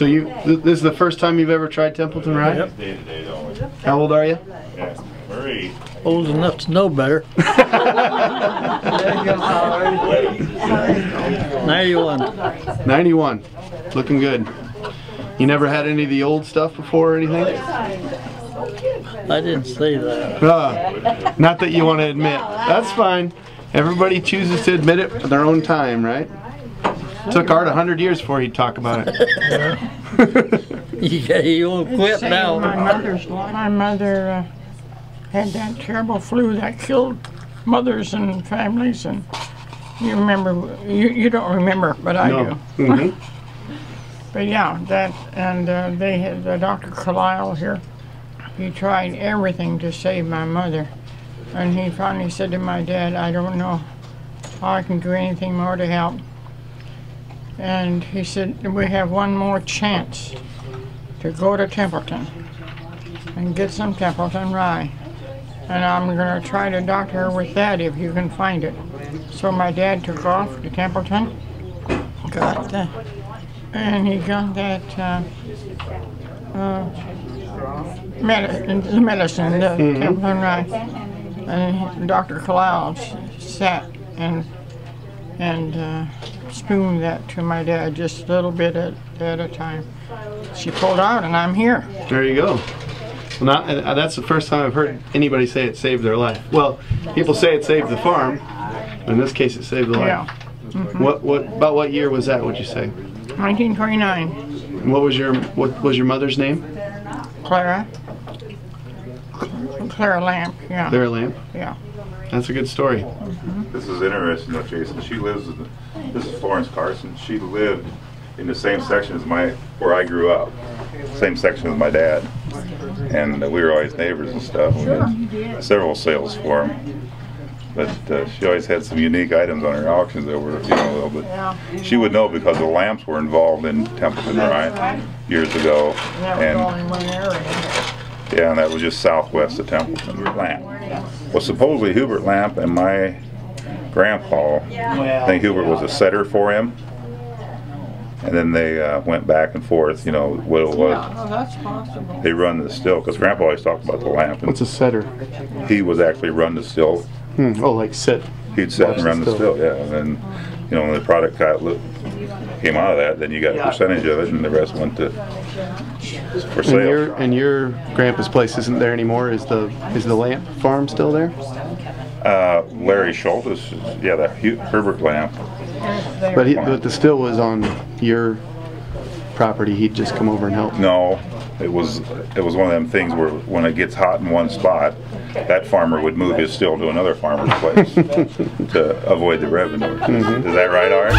So this is the first time you've ever tried Templeton Rye? Yep. How old are you? Old enough to know better. 91. 91. Looking good. You never had any of the old stuff before or anything? I didn't say that. Not that you want to admit. That's fine. Everybody chooses to admit it at their own time, right? Took Art 100 years before he'd talk about it. You won't quit now. My mother had that terrible flu that killed mothers and families, and you remember, you don't remember, but I do. Mm-hmm. But yeah, that, and they had Dr. Carlisle here. He tried everything to save my mother, and he finally said to my dad, I don't know how I can do anything more to help. And he said, we have one more chance to go to Templeton and get some Templeton Rye. And I'm going to try to doctor her with that if you can find it. So my dad took off to Templeton, and he got that medicine, the Templeton Rye. And Dr. Carlisle sat and spooned that to my dad just a little bit at a time. She pulled out, and I'm here. There you go. Well, that's the first time I've heard anybody say it saved their life. Well, people say it saved the farm. In this case, it saved the life. Yeah. Mm-hmm. About what year was that? Would you say? 1929. And what was your mother's name? Clara Lamp. Yeah. Clara Lamp. Yeah. That's a good story. Mm-hmm. This is interesting though, Jason. She lives in this is Florence Carson. She lived in the same section as where I grew up. Same section as my dad. And we were always neighbors and stuff. Sure. We had several sales for him. But she always had some unique items on her auctions that were, a little bit. Yeah. She would know because the lamps were involved in Templeton Rye years ago. That was only one area. Yeah, and that was just southwest of Templeton Lamp. Well, supposedly Hubert Lamp and my grandpa, I think Hubert was a setter for him. And then they went back and forth, what it was. Yeah, that's possible. They run the still, because Grandpa always talked about the lamp. What's a setter? He was actually run the still. Oh, like sit. He'd sit and run the still, yeah. And then, when the product came out of that, then you got a percentage of it, and the rest went to for sale. And your grandpa's place isn't there anymore. Is the Lamp farm still there? Larry Schultz, the Herbert Lamp. But the still was on your property. He'd just come over and help. No, it was one of them things where when it gets hot in one spot, that farmer would move his still to another farmer's place to avoid the revenue. Is that right, Art?